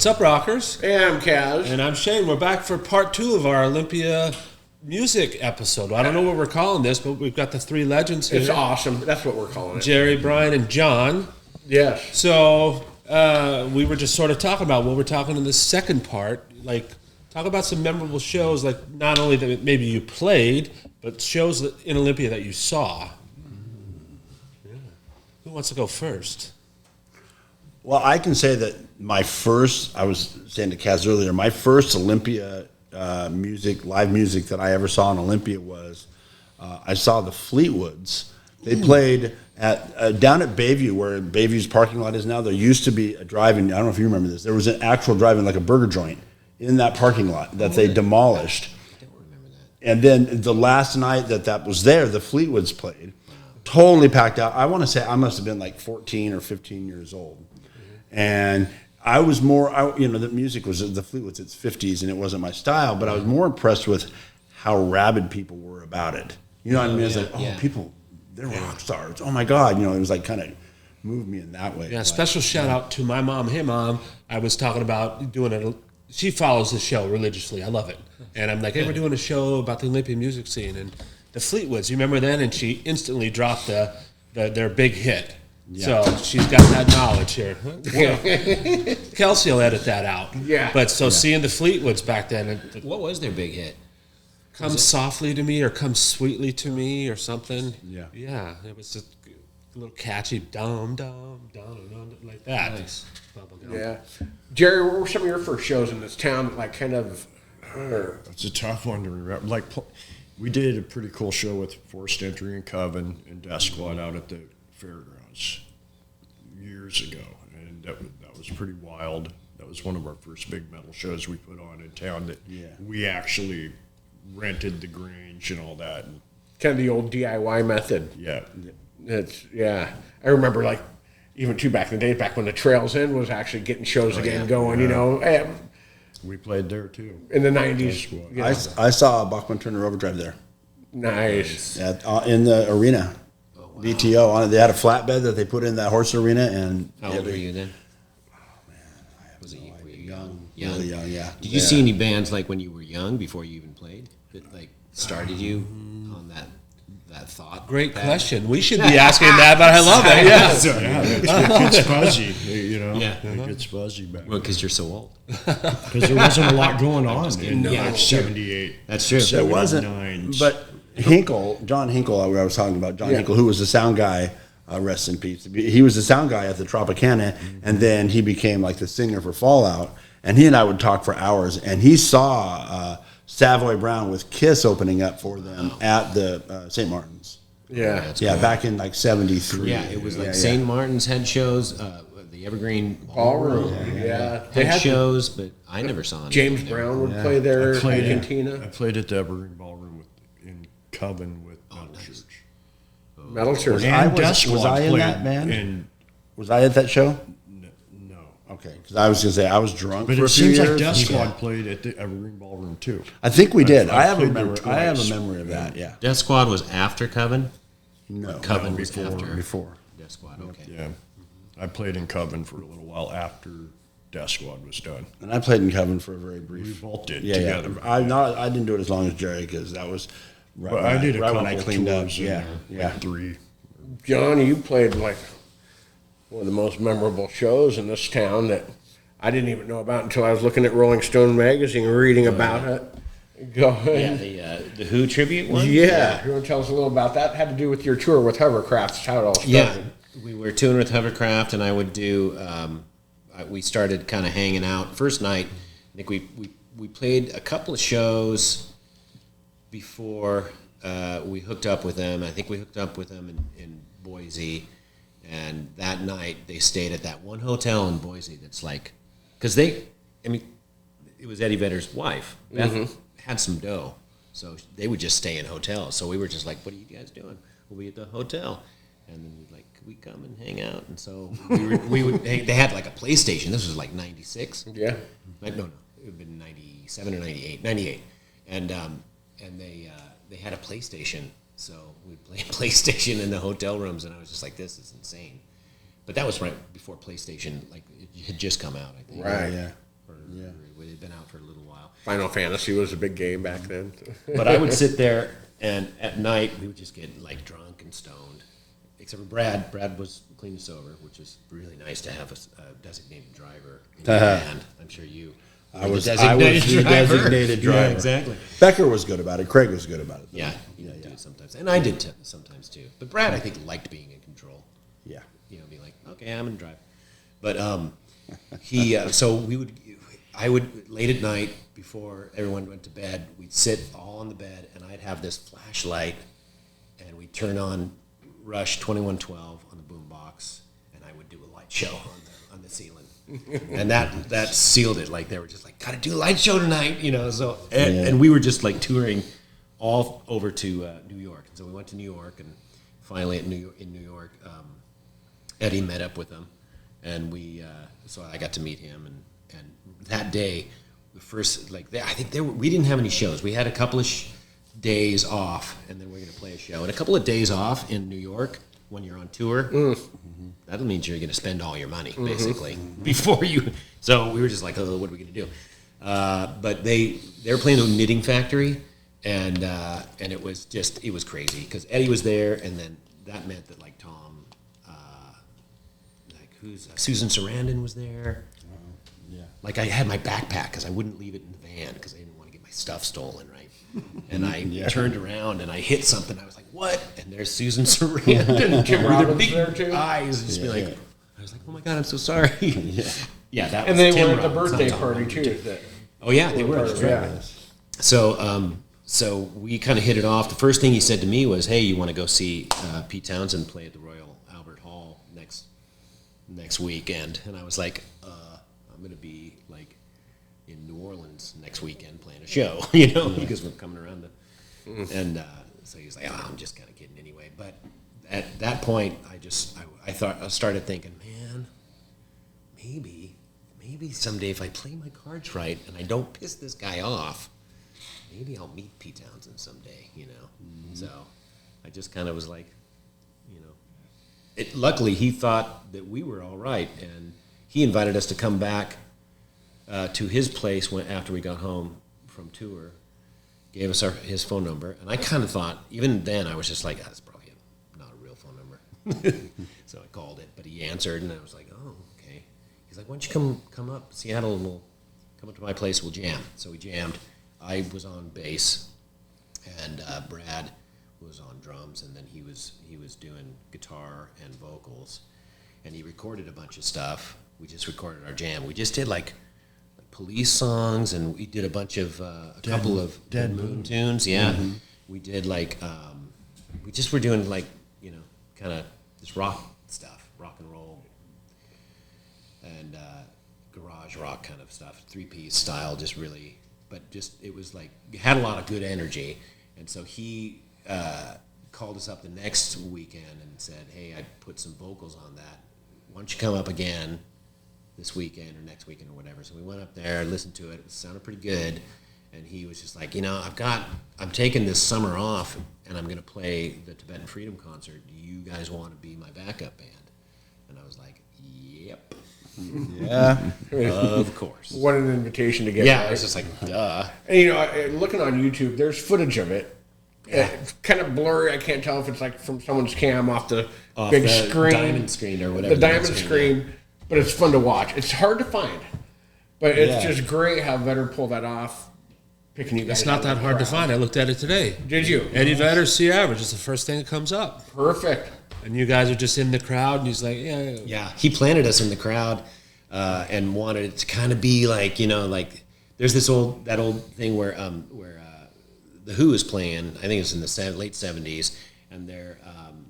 What's up, rockers? Hey, I'm Kaz. And I'm Shane. We're back for part 2 of our Olympia music episode. I don't know what we're calling this, but we've got the 3 legends here. It's awesome. That's what we're calling it. Jerry, Brian, and Jon. Yes. So we were just sort of talking about what we're talking in the second part. Like, talk about some memorable shows, like not only that maybe you played, but shows in Olympia that you saw. Yeah. Who wants to go first? Well, I can say that I was saying to Kaz earlier, my first Olympia live music that I ever saw in Olympia was, I saw the Fleetwoods. They played down at Bayview, where Bayview's parking lot is now. There used to be a drive-in, I don't know if you remember this, there was an actual drive-in, like a burger joint, in that parking lot that they demolished. I don't remember that. And then the last night that was there, the Fleetwoods played. Totally packed out. I want to say I must have been like 14 or 15 years old. And I was the music was the Fleetwoods, it's 50s, and it wasn't my style, but I was more impressed with how rabid people were about it. You know what I mean? It's like, people, they're rock stars. Oh my God. You know, it was like kind of moved me in that way. Yeah, special shout out to my mom. Hey, Mom, I was talking about doing it. She follows the show religiously. I love it. And I'm like, hey, we're doing a show about the Olympia music scene. And the Fleetwoods, you remember then? And she instantly dropped their big hit. Yeah. So she's got that knowledge here. Kelsie will edit that out. Yeah. But seeing the Fleetwoods back then. What was their big hit? Come softly to me or come sweetly to me or something. Yeah. Yeah. It was just a little catchy, dum, dum, dum, dum, like that. Nice. Yeah. Jerry, what were some of your first shows in this town? Like kind of... It's a tough one to remember. Like, we did a pretty cool show with Forced Entry and Coven and Death Squad out at the fairgrounds years ago, and that was pretty wild. That was one of our first big metal shows we put on in town. That we actually rented the Grange and all that. And kind of the old DIY method. Yeah, I remember like even back in the day, back when the Trails Inn was actually getting shows going. You know, we played there too in the '90s. I saw Bachman Turner Overdrive there. Nice. In the arena. BTO on it. They had a flatbed that they put in that horse arena. And how old were you then? Oh man, Was it you? Were you young? Young? Really young, yeah. Did you see any bands like when you were young before you even played that like started you on that thought? Great question. We should be asking that, but I love it. Yeah. It gets fuzzy, you know. Yeah. It gets fuzzy back. Well, because you're so old. Because there wasn't a lot going on in '78. That's true. There wasn't, 79. but Jon Hinkle, I was talking about Jon Hinkle, who was the sound guy, rest in peace. He was the sound guy at the Tropicana, and then he became like the singer for Fallout, and he and I would talk for hours, and he saw Savoy Brown with Kiss opening up for them at the St. Martin's. Yeah. Back in like 73. Yeah, it was like St. Martin's had shows, the Evergreen Ballroom. had shows, but I never saw any. James Brown would play there in Argentina. I played at the Evergreen Ballroom in Coven with Metal Church. Metal Church. And Death Was Squad I in played that band? in- Was I at that show? no. Okay, because I was going to say I was drunk But for a it few seems years. like Death Squad played at the Evergreen Ballroom too. I think we did. I have a played there memory. I have a twice. memory of that. Yeah. Death Squad was after Coven? No. Coven was before. after Before. Death Squad, okay. Yeah, I played in Coven for a little while after Death Squad was done. And I played in Coven for a very We brief. both did Yeah, together. I didn't do it as long as Jerry because that was right. But when I did a right couple when I cleaned up. tours in Yeah, there, yeah. like 3. John, you played like one of the most memorable shows in this town that I didn't even know about until I was looking at Rolling Stone magazine, reading about it. Go ahead. Yeah, the Who tribute one? Yeah. You want to tell us a little about that? It had to do with your tour with Hovercraft, how it all started. Yeah, we were touring with Hovercraft, and I would do. We started kind of hanging out. First night, I think we played a couple of shows before we hooked up with them. I think we hooked up with them in Boise, and that night they stayed at that one hotel in Boise. That's like, because it was Eddie Vedder's wife. Beth had some dough, so they would just stay in hotels. So we were just like, "What are you guys doing? We'll be at the hotel." And then we'd like, could we come and hang out? And so they had like a PlayStation. This was like 96. Yeah. No, it would have been 97 or 98. 98. And they had a PlayStation. So we'd play PlayStation in the hotel rooms, and I was just like, this is insane. But that was right before PlayStation, like, it had just come out, I think. Right. Yeah. or they'd been out for a little while. Final Fantasy was a big game back then. But I would sit there, and at night we would just get like drunk and stoned. Except for Brad. Brad was clean and sober, which is really nice to have a designated driver in your band. I'm sure you. I was the designated driver. Yeah, exactly. Becker was good about it. Craig was good about it. Yeah, he would do it sometimes, and I did sometimes too. But Brad, I think, liked being in control. Yeah. You know, be like, okay, I'm gonna drive. But I would late at night before everyone went to bed, we'd sit all on the bed, and I'd have this flashlight, and we'd turn on Rush 2112 on the boombox, and I would do a light show on the ceiling. And that sealed it. Like, they were just like, gotta do a light show tonight, you know. So and we were just like touring all over to New York. And so we went to New York, and finally in New York, Eddie met up with them, and so I got to meet him. And that day, the first I think we didn't have any shows. We had a couple of days off, and then we were going to play a show. And a couple of days off in New York when you're on tour. That means you're going to spend all your money, basically, before you... So we were just like, oh, what are we going to do? But they were playing the Knitting Factory, and it was crazy, because Eddie was there, and then that meant that, like, Tom, Susan Sarandon was there. Yeah. Like, I had my backpack, because I wouldn't leave it in the van, because I didn't want to get my stuff stolen, right? And I turned around, and I hit something. I was like, what? And there's Susan Sarandon. Tim with Robbins her big there, too? eyes. Just be like, I was like, oh my God, I'm so sorry. Yeah, that was And they Tim were at the Robbins, birthday not Tom party, Robbins. too. Oh, yeah, they were. That's right. Yeah. So we kind of hit it off. The first thing he said to me was, hey, you want to go see Pete Townsend play at the Royal Albert Hall next weekend? And I was like, I'm going to be, like, in New Orleans next weekend playing a show, you know, because we're coming around and so he was like, I'm just kind of kidding anyway. But at that point, I started thinking, man, maybe someday if I play my cards right and I don't piss this guy off, maybe I'll meet Pete Townsend someday, you know. So I just kind of was like, you know, luckily he thought that we were all right, and he invited us to come back to his place after we got home from tour, gave us his phone number, and I kind of thought, even then, I was just like, that's probably not a real phone number. So I called it, but he answered, and I was like, oh, okay. He's like, why don't you come up Seattle, and we'll come up to my place, we'll jam. So we jammed. I was on bass, and Brad was on drums, and then he was doing guitar and vocals, and he recorded a bunch of stuff. We just recorded our jam. We just did like Police songs, and we did a bunch of a couple of Dead Moon tunes. Yeah, we did like we just were doing like, you know, kind of this rock stuff, rock and roll, and garage rock kind of stuff, 3-piece style, just really. But just it was like it had a lot of good energy, and so he called us up the next weekend and said, hey, I put some vocals on that. Why don't you come up again this weekend or next weekend or whatever? So we went up there, listened to it. It sounded pretty good. And he was just like, you know, I'm taking this summer off, and I'm going to play the Tibetan Freedom Concert. Do you guys want to be my backup band? And I was like, yep. Yeah. Of course. What an invitation to get. Yeah, right? I was just like, duh. And, you know, looking on YouTube, there's footage of it. Yeah. It's kind of blurry. I can't tell if it's like from someone's cam off the big screen. Diamond screen or whatever. The diamond screen. But it's fun to watch. It's hard to find. But it's just great how Vedder pulled that off. Picking you guys It's not out that of the hard to crowd. find. I looked at it today. Did you? Eddie Vedder, See Average is the first thing that comes up. Perfect. And you guys are just in the crowd, and he's like, Yeah, he planted us in the crowd and wanted it to kind of be like, you know, like there's that old thing where the Who is playing. I think it's in the late '70s, and they're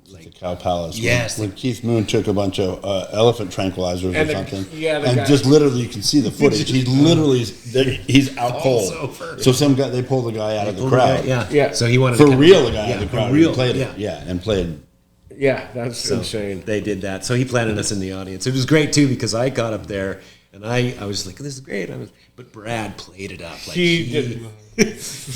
like The Cow Palace. Yes. When Keith Moon took a bunch of elephant tranquilizers And or the- something. yeah, the and guy- just literally you can see the footage. He's literally, he's out cold. over. So they pulled the guy out of the crowd. Yeah. So he wanted For to real, the guy out of the for crowd. real, He played yeah. it. Yeah, and played. Yeah, that's So insane. They did that. So he planted us in the audience. It was great too, because I got up there and I was like, this is great. But Brad played it up. Like He did.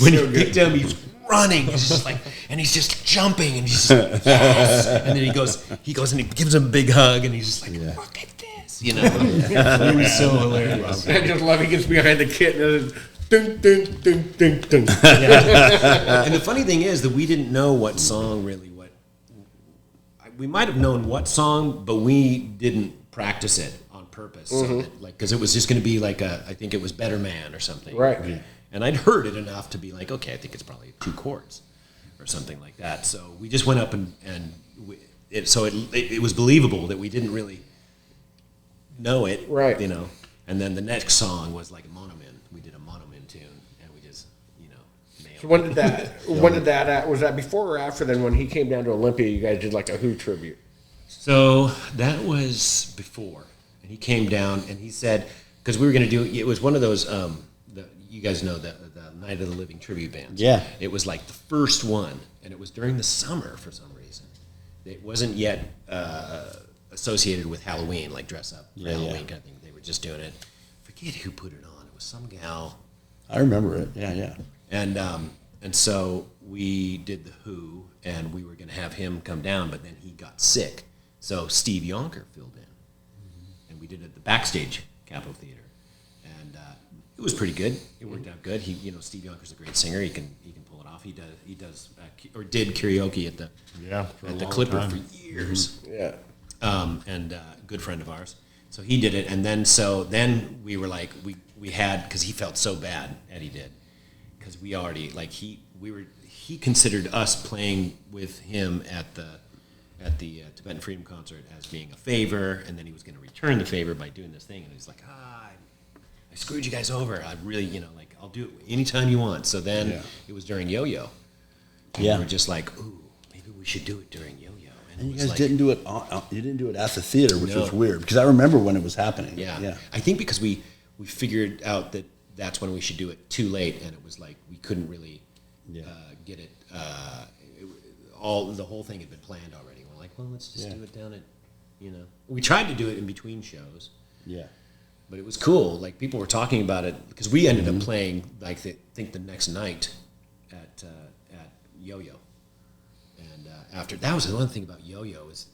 when he picked him, he's running. He's just like, and he's just jumping, and he's just like, yes. And then he goes and he gives him a big hug, and he's just like, look at this. kids, you know. It was so hilarious. I just love he gets behind the kit and it's ding, ding, ding, ding, ding. And the funny thing is that we didn't know what song really we might have known what song, but we didn't practice it on purpose. So that, like, because it was just going to be like I think it was Better Man or something. Right. And I'd heard it enough to be like, okay, I think it's probably 2 chords or something like that. So we just went up it was believable that we didn't really know it. Right. You know. And then the next song was like a monomin. We did a monomin tune, and we just, nailed So when did that, was that before or after then when he came down to Olympia, you guys did like a Who tribute? So that was before, and he came down and he said, because we were going to do it was one of those, you guys know the Night of the Living tribute bands. Yeah. It was like the first one, and it was during the summer for some reason. It wasn't yet associated with Halloween, like dress up for Halloween kind of thing. They were just doing it. Forget who put it on. It was some gal. I remember it. Yeah. And so we did the Who, and we were going to have him come down, but then he got sick. So Steve Yonker filled in, and we did it at the Backstage Capital Theater, and it was pretty good. It worked out good. He, Steve Yonker's a great singer. He can pull it off. He does or did karaoke at the Clipper time. for years. Yeah. And a good friend of ours. So he did it, and then we were like we had, because he felt so bad, Eddie did, because we already he considered us playing with him at the Tibetan Freedom Concert as being a favor, and then he was going to return the favor by doing this thing, and he's like, I screwed you guys over. I really, I'll do it anytime you want. So then it was during Yo-Yo. And we were just like, ooh, maybe we should do it during Yo-Yo. And you guys didn't do it. You didn't do it at the theater, which was weird because I remember when it was happening. Yeah. I think because we figured out that that's when we should do it too late, and it was like we couldn't really get it. The whole thing had been planned already. We're like, well, let's just do it down at, We tried to do it in between shows. Yeah. But it was cool. Like, people were talking about it because we ended up playing, like, the next night at Yo-Yo. And after that was the one thing about Yo-Yo is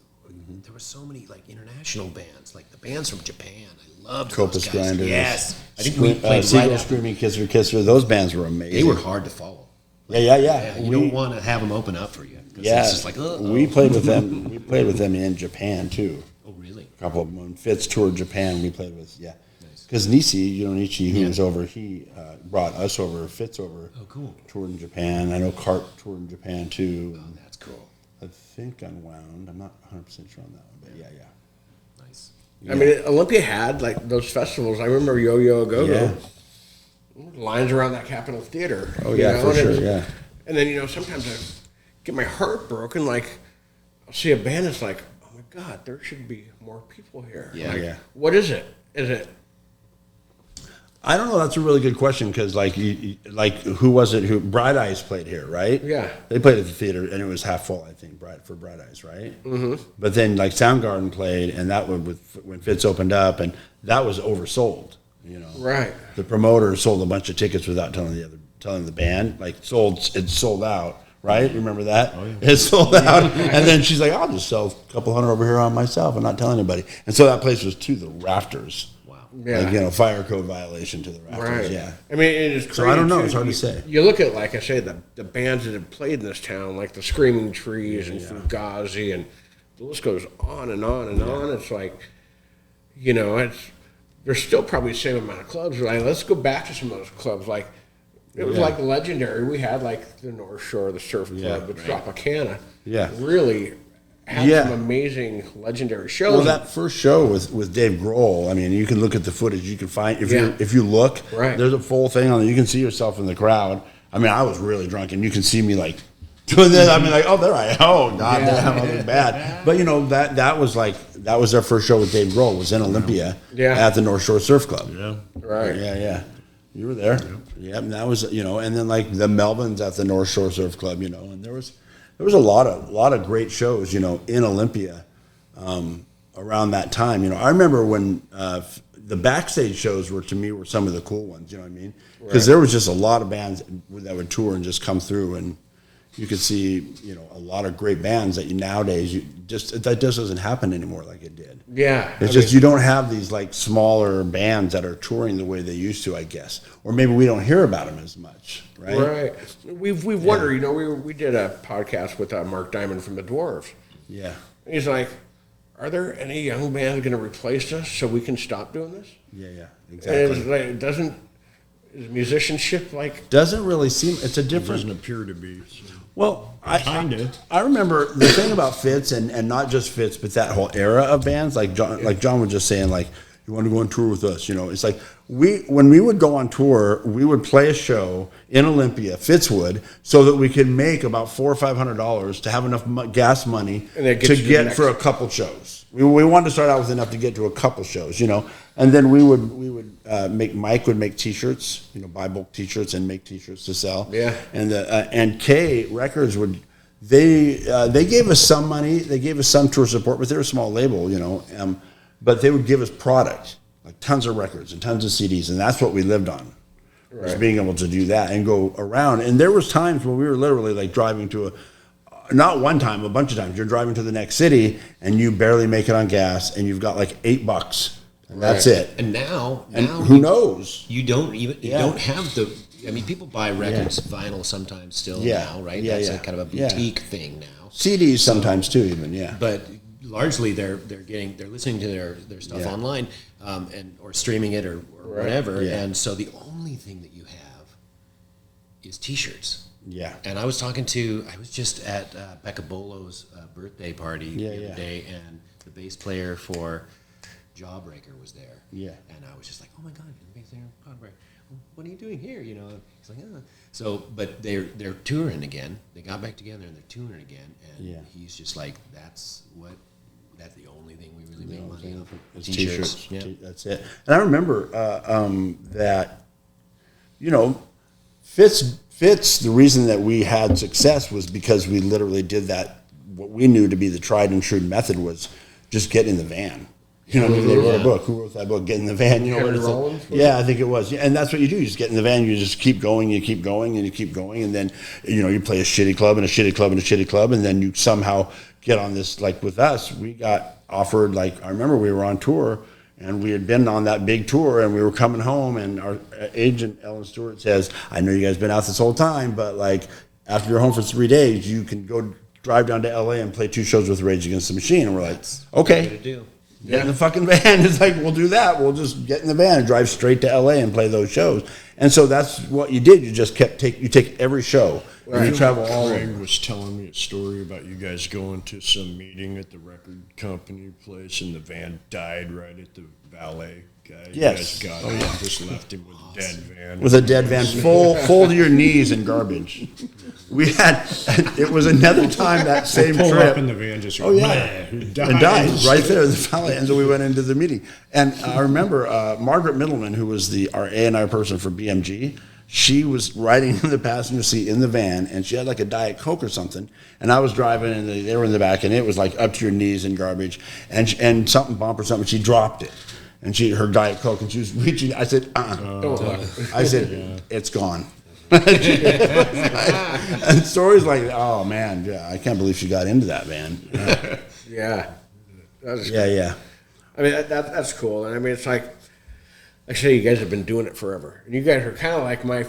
there were so many like international bands, like the bands from Japan. I loved Copus those guys. Grinders. Yes, I think we played Seagull right after. Screaming Kisser Kisser. Those bands were amazing. They were hard to follow. Yeah. You don't want to have them open up for you. It's just like, we played with them. We played with them in Japan too. Oh, really? A couple of them. When Fitz toured Japan, we played with Because Nishi, who was over, he brought us over, Fitz over. Oh, cool. Toured in Japan. I know Cart toured in Japan too. Oh, that's cool. I think Unwound. I'm not 100% sure on that one, but yeah. Nice. I mean, Olympia had like those festivals. I remember Yo-Yo Go-Go. Lines around that Capitol Theater. Oh yeah, for sure. Yeah. And then sometimes I get my heart broken. Like I'll see a band. It's like, oh my God, there should be more people here. Yeah. Like, what is it? Is it? I don't know. That's a really good question because, who was it? Who Bright Eyes played here, right? Yeah. They played at the theater, and it was half full, I think, for Bright Eyes, right? Mm-hmm. But then, Soundgarden played, and that one when Fitz opened up, and that was oversold. Right. The promoter sold a bunch of tickets without telling the band. It sold out, right? Remember that? Oh, yeah. It sold out, and then she's like, "I'll just sell a couple hundred over here on myself and not tell anybody." And so that place was to the rafters. Yeah. Fire code violation to the rafters. Right. Yeah. I mean, it is crazy. So I don't know. Too. It's hard to say. You look at, like I say, the bands that have played in this town, like the Screaming Trees and Fugazi, and the list goes on and on and on. It's like, there's still probably the same amount of clubs. Like, let's go back to some of those clubs. Like, it was like legendary. We had the North Shore, the Surf Club, the Tropicana. Yeah. Really had some amazing legendary shows. Well, that first show with Dave Grohl, I mean, you can look at the footage. You can find if you look, there's a full thing on it. You can see yourself in the crowd. I mean, I was really drunk, and you can see me doing this. I mean, oh, there I am. Oh, God damn, I was bad. But that was their first show with Dave Grohl. Was in Olympia at the North Shore Surf Club. Yeah. Right. Yeah. You were there. Yeah, and that was and then the Melvins at the North Shore Surf Club. And there was a lot of great shows, in Olympia around that time. I remember when the backstage shows were some of the cool ones. You know what I mean? Because there was just a lot of bands that would tour and just come through, and you could see, you know, a lot of great bands that nowadays that just doesn't happen anymore like it did. Yeah. It's just you don't have these like smaller bands that are touring the way they used to, I guess, or maybe we don't hear about them as much, right? Right. We've wondered. You know, we did a podcast with Mark Diamond from the Dwarves. Yeah. And he's like, "Are there any young bands going to replace us so we can stop doing this?" Yeah, And exactly. it's like, is musicianship like? Doesn't really seem. It's a It different. doesn't appear to be. Well, Kinda. I remember the thing about Fitz and not just Fitz, but that whole era of bands like John was just saying, like, you want to go on tour with us, you know? It's like when we would go on tour, we would play a show in Olympia, Fitz would, so that we could make about $400 or $500 to have enough gas money And that to gets you the get next- for a couple shows. We wanted to start out with enough to get to a couple shows, you know, and then we would Mike would make T-shirts, you know, buy bulk T-shirts and make T-shirts to sell. Yeah. And K Records would. They gave us some money. They gave us some tour support, but they're a small label, you know. But they would give us product, like tons of records and tons of CDs, and that's what we lived on. Was being able to do that and go around. And there was times when we were literally like driving to not one time, a bunch of times. You're driving to the next city and you barely make it on gas, and you've got like $8, and that's it. And now Who knows? You don't even you Yeah. don't have the. I mean, people buy records, vinyl sometimes still Yeah. now, right? Yeah, That's yeah. a kind of a Yeah. boutique thing now. CDs sometimes too, even yeah. But largely they're listening to their stuff Yeah. online, or streaming it or whatever. Yeah. And so the only thing that you have is T-shirts. Yeah. And I was just at Becca Bolo's birthday party the other day, and the bass player for Jawbreaker was there. Yeah. And I was just like, oh my God, you're the bass player for Jawbreaker. What are you doing here? You know, he's like, oh. So, but they're touring again. They got back together and they're touring again. And he's just like, that's the only thing we really make money off. It's T-shirts. Yeah. That's it. And I remember that, you know, Fitz, the reason that we had success was because we literally did that. What we knew to be the tried and true method was just get in the van. You know, I mean, they wrote a book. Who wrote that book? Get in the van. You know, Henry but it's like- Rollins? yeah, I think it was. Yeah, and that's what you do. You just get in the van. You just keep going. You keep going, and you keep going, and then you know you play a shitty club and a shitty club and a shitty club, and then you somehow get on this. Like with us, we got offered. Like I remember we were on tour, and we had been on that big tour, and we were coming home, and our agent Ellen Stewart says, "I know you guys been out this whole time, but like after you're home for 3 days, you can go drive down to LA and play 2 shows with Rage Against the Machine." And we're like, "Okay." To do. Get in the fucking van. It's like, we'll do that. We'll just get in the van and drive straight to LA and play those shows. And so that's what you did. You just you take every show and you travel all Greg over. was telling me a story about you guys going to some meeting at the record company place, and the van died right at the valet guy. Yes. You guys got him, just left him with a dead van. With a dead van full to your knees in garbage. We had, it was another time that same Pull trip. up in the van, just Oh, yeah. and And died right there in the valley. And so we went into the meeting. And I remember Margaret Middleman, who was our A&R person for BMG, she was riding in the passenger seat in the van, and she had like a Diet Coke or something. And I was driving, and they were in the back, and it was like up to your knees in garbage. And something bumped or something, she dropped it. And her Diet Coke, and she was reaching. I said, I said, it's gone. And stories like, oh man, yeah, I can't believe she got into that van. Yeah. Yeah. I mean, that's cool. And I mean, it's like I say, you guys have been doing it forever. And you guys are kind of like my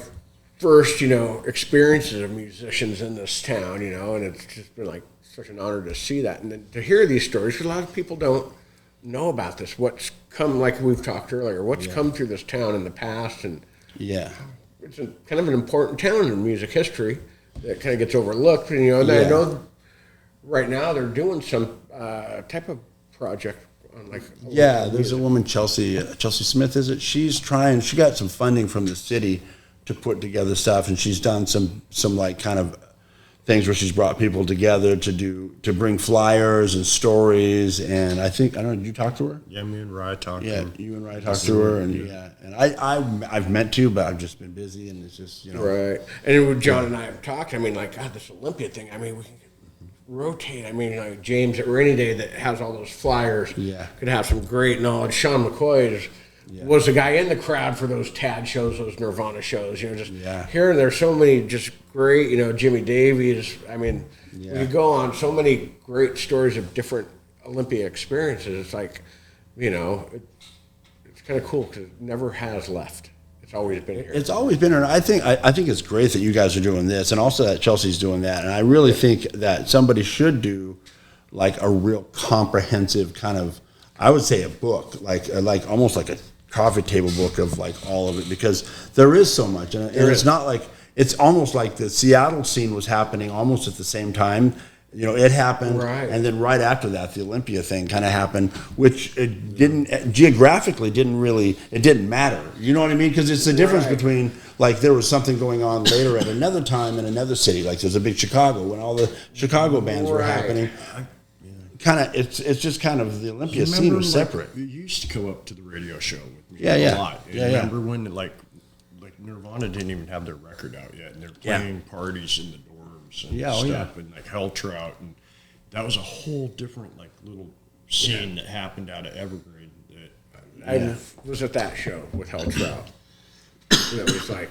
first, experiences of musicians in this town, and it's just been like such an honor to see that. And then to hear these stories, because a lot of people don't know about this, what's come, like we've talked earlier, what's come through this town in the past. And Yeah. it's kind of an important town in music history that kind of gets overlooked. And, and I know right now they're doing some type of project on like There's a woman, Chelsea Smith, is it? She got some funding from the city to put together stuff, and she's done some like kind of things where she's brought people together to bring flyers and stories. And I don't know, did you talk to her? Yeah, me and Rye talked to Yeah, him. you and Ryan talked to her, and and I've meant to, but I've just been busy, and it's just Right. And when John and I have talked, I mean, like, God, this Olympia thing, I mean, we can rotate. I mean, like James at Rainy Day that has all those flyers could have some great knowledge. Sean McCoy was the guy in the crowd for those Tad shows, those Nirvana shows, just here and there's so many just great. You know, Jimmy Davies. I mean, we go on so many great stories of different Olympia experiences. It's like, you know, it's kind of cool because it never has left. It's always been here. It's always been, and I think it's great that you guys are doing this, and also that Chelsea's doing that. And I really think that somebody should do like a real comprehensive kind of, I would say, a book, like almost like a coffee table book of like all of it, because there is so much, and it's not like, it's almost like the Seattle scene was happening almost at the same time. You know, it happened, and then right after that, the Olympia thing kind of happened, which it didn't geographically didn't matter. You know what I mean? Because it's the difference between like there was something going on later at another time in another city. Like there's a big Chicago when all the Chicago bands were happening. Kind of, it's just kind of the Olympia scene was separate. You used to come up to the radio show with me a lot. Remember when like Nirvana didn't even have their record out yet, and they're playing parties in the dorms and stuff, and like Helltrout, and that was a whole different like little scene that happened out of Evergreen. I was at that show with Helltrout. It was like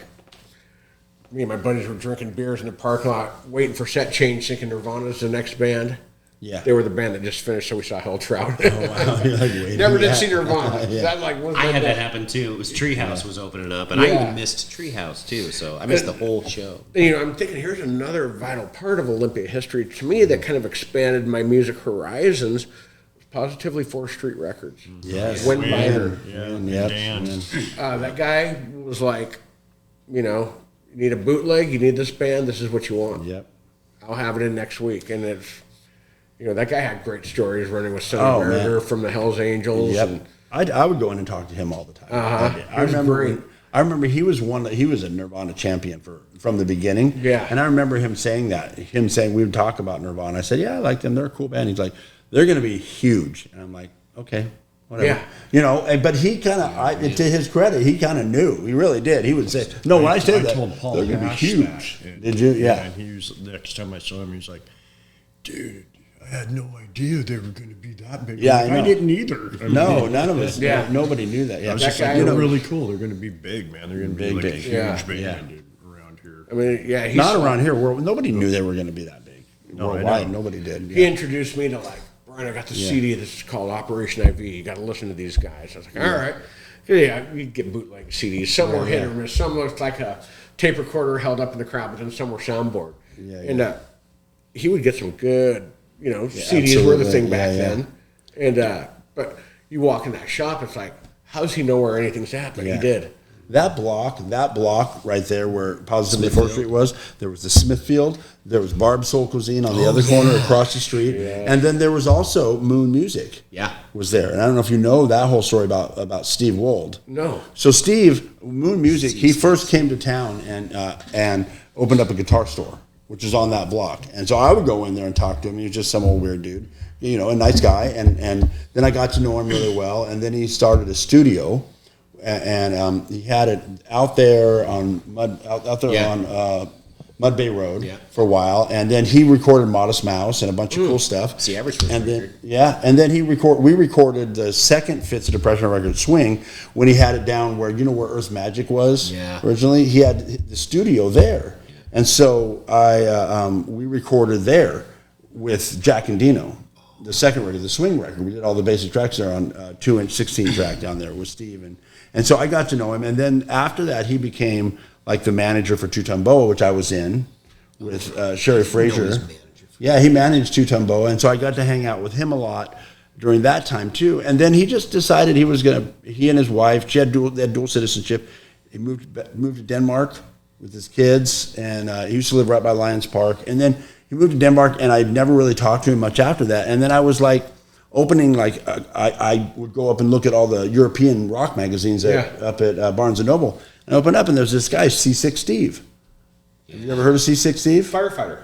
me and my buddies were drinking beers in the parking lot, waiting for set change, thinking Nirvana's the next band. Yeah, they were the band that just finished, so we saw Helltrout. Like, never did see Nirvana. That I had that happen too. It was Treehouse was opening up, and I even missed Treehouse too. So I missed the whole show. And, you know, I'm thinking here's another vital part of Olympia history to me that kind of expanded my music horizons. Positively 4th Street Records. Yes, Went Biner. That guy was like, you know, you need a bootleg, you need this band, this is what you want. Yep. I'll have it in next week, and it's. You know, that guy had great stories running with Sonny Berger from the Hells Angels. Yep. And, I would go in and talk to him all the time. I remember he was he was a Nirvana champion from the beginning. Yeah. And I remember him saying that. Him saying we would talk about Nirvana. I said, yeah, I like them. They're a cool band. He's like, they're going to be huge. And I'm like, okay, whatever. Yeah. You know, but he kind of, to his credit, he kind of knew. He really did. He would say, no, when I said that, told Paul they're going to be huge. Did you? Yeah. And he was, the next time I saw him, he was like, dude, I had no idea they were going to be that big. Yeah, I didn't either. No, none of us. Yeah, nobody knew that. Yeah, I was just like, they're really cool. They're going to be big, man. They're going to be like a huge band around here. I mean, he's not around here. Nobody knew they were going to be that big. Worldwide, nobody did. He introduced me to like, Brian, I got the CD. This is called Operation IV. You got to listen to these guys. I was like, all right. Yeah, you get bootleg CDs. Some were hit or miss. Some looked like a tape recorder held up in the crowd, but then some were soundboard. And he would get some good. You know, CDs were the thing back then. And but you walk in that shop, it's like, how does he know where anything's at? But he did. That block right there where Positively 4th Street was, there was the Smithfield, there was Barb's Soul Cuisine on the other corner across the street, and then there was also Moon Music. Was there. And I don't know if you know that whole story about Steve Wold. No. So Steve, Moon Music, he first came to town and opened up a guitar store, which is on that block. And so I would go in there and talk to him. He was just some old weird dude, you know, a nice guy. And then I got to know him really well. And then he started a studio, and he had it out there on Mud Bay Road for a while. And then he recorded Modest Mouse and a bunch of cool stuff. It's the average record. And then we recorded the second Fits of Depression record, Swing, when he had it down where, you know, where Earth's Magic was originally. He had the studio there. And so we recorded there with Jack and Dino, the second record, the Swing record. We did all the basic tracks there on 2-inch 16 track down there with Steve. And so I got to know him. And then after that, he became like the manager for Two Ton Boa, which I was in with Sherry Frazier. Yeah, he managed Two Ton Boa. And so I got to hang out with him a lot during that time too. And then he just decided he and his wife, they had dual citizenship. He moved to Denmark with his kids, and he used to live right by Lions Park. And then he moved to Denmark, and I never really talked to him much after that. And then I was like opening, like I would go up and look at all the European rock magazines up at Barnes & Noble. And I opened up, and there's this guy, C6 Steve. Have you ever heard of C6 Steve? Firefighter.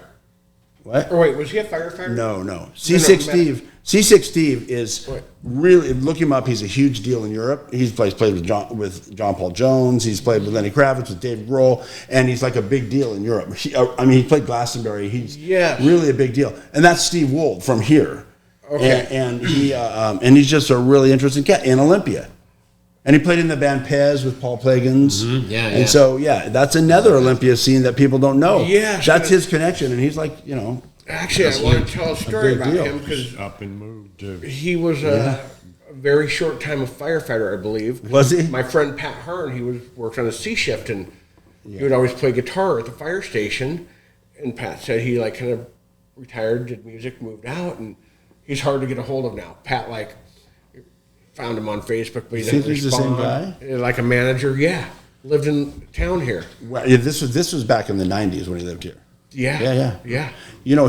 What? Or wait, was he a firefighter? No. C6 Steve. C6 Steve is really, look him up. He's a huge deal in Europe. He's played with John Paul Jones. He's played with Lenny Kravitz, with Dave Grohl, and he's like a big deal in Europe. He played Glastonbury. He's really a big deal. And that's Steve Wold from here. Okay. And he's just a really interesting cat in Olympia. And he played in the band Pez with Paul Plagans. Yeah, And yeah. so, that's another Olympia scene that people don't know. Yeah. That's his connection. And he's like, Actually, I want to tell a story big about deal. him because Up and moved to he was a very short time a firefighter, I believe. Was he? My friend Pat Hearn, he worked on a C shift, and he would always play guitar at the fire station. And Pat said he like kind of retired, did music, moved out, and he's hard to get a hold of now. Pat found him on Facebook, but he think didn't he's the same respond. Like a manager, lived in town here. Well, this was back in the 90s when he lived here. Yeah.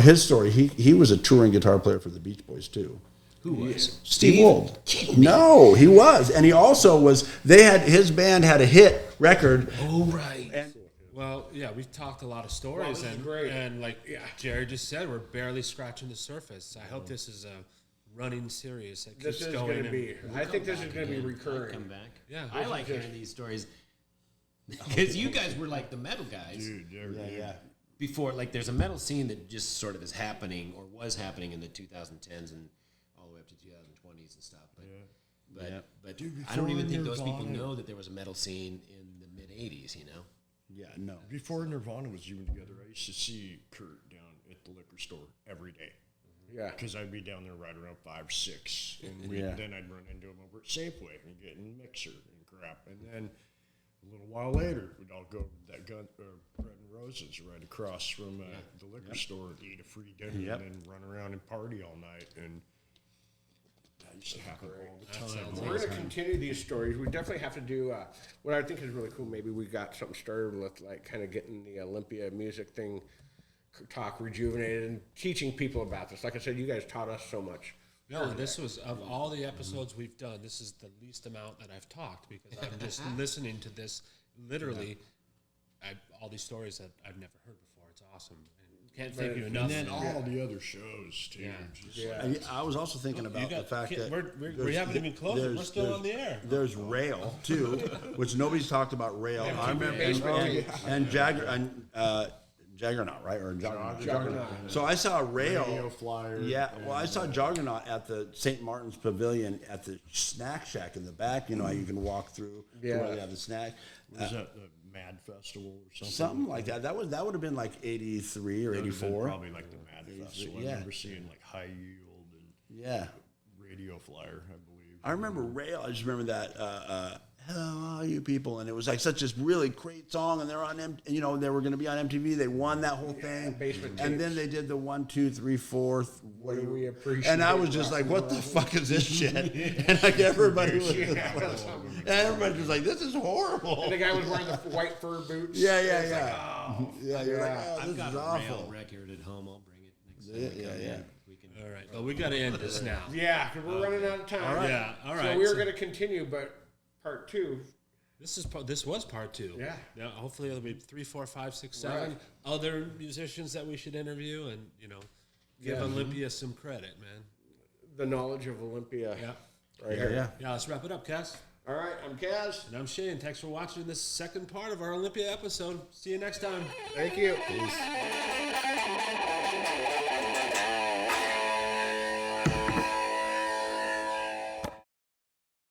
His story, he was a touring guitar player for the Beach Boys, too. Who was? Steve Wold. No, he was. And he also was, his band had a hit record. Oh, right. Well, we've talked a lot of stories, this is great. and like Jerry just said, we're barely scratching the surface. I hope this is a running series that keeps This is going. going to be. I think this is going to be recurring. Come back. Yeah. I like hearing these stories because you guys were like the metal guys. dude. Yeah. Before, like, there's a metal scene that just sort of is happening or was happening in the 2010s and all the way up to 2020s and stuff. But Dude, I don't even before think those people Nirvana- know that there was a metal scene in the mid 80s. Yeah, no. Before Nirvana was even together, I used to see Kurt down at the liquor store every day. Yeah. Because I'd be down there right around 5, 6. And then I'd run into him over at Safeway and get in the mixer and crap. And then a little while later, we'd all go to that Bread and Roses right across from the liquor store and eat a free dinner and then run around and party all night. And that used to happen all the time. We're going to continue these stories. We definitely have to do what I think is really cool. Maybe we got something started with like kind of getting the Olympia music thing talk rejuvenated and teaching people about this. Like I said, you guys taught us so much. No, this was, of all the episodes we've done, this is the least amount that I've talked because I'm just listening to this literally, all these stories that I've never heard before. It's awesome. And can't thank you enough. And then all the other shows, too. I was also thinking about the fact that we haven't even closed it. We're still on the air. There's Rail too, which nobody's talked about Rail. I remember and Juggernaut, right? Or Juggernaut. So I saw Rail. Radio Flyer. Yeah, well, I saw Juggernaut at the St. Martin's Pavilion at the snack shack in the back. You know how you can walk through to where they have the snack. Was that the Mad Festival or something? Something like that. That would have been like 83 or That would've been 84. Probably like the Mad Festival. I remember seeing like High Yield and Radio Flyer, I believe. I remember Rail. I just remember that. Hello, all you people, and it was like such this really great song, and they're on, they were going to be on MTV. They won that whole thing, Basement and then Tapes. they did the 1, 2, 3, 4. What do we appreciate? And I was just like, "What the fuck is this shit?" And like everybody was, like, "This is horrible." And the guy was wearing the white fur boots. Yeah. You're You're like, "Oh, I've this got is a awful." rail record at home. I'll bring it next time. we come in. We can. All right. Well, we got to end this now. Yeah, because we're running out of time. All right. Yeah. All right. So we were going to continue, but part 2. This was part 2. Yeah. Now, hopefully it'll be 3, 4, 5, 6, 7 Right. other musicians that we should interview and give Olympia some credit, man. The knowledge of Olympia. Yeah. Right here. Yeah. Let's wrap it up, Cass. All right, I'm Kaz. And I'm Shane. Thanks for watching this second part of our Olympia episode. See you next time. Thank you. Peace.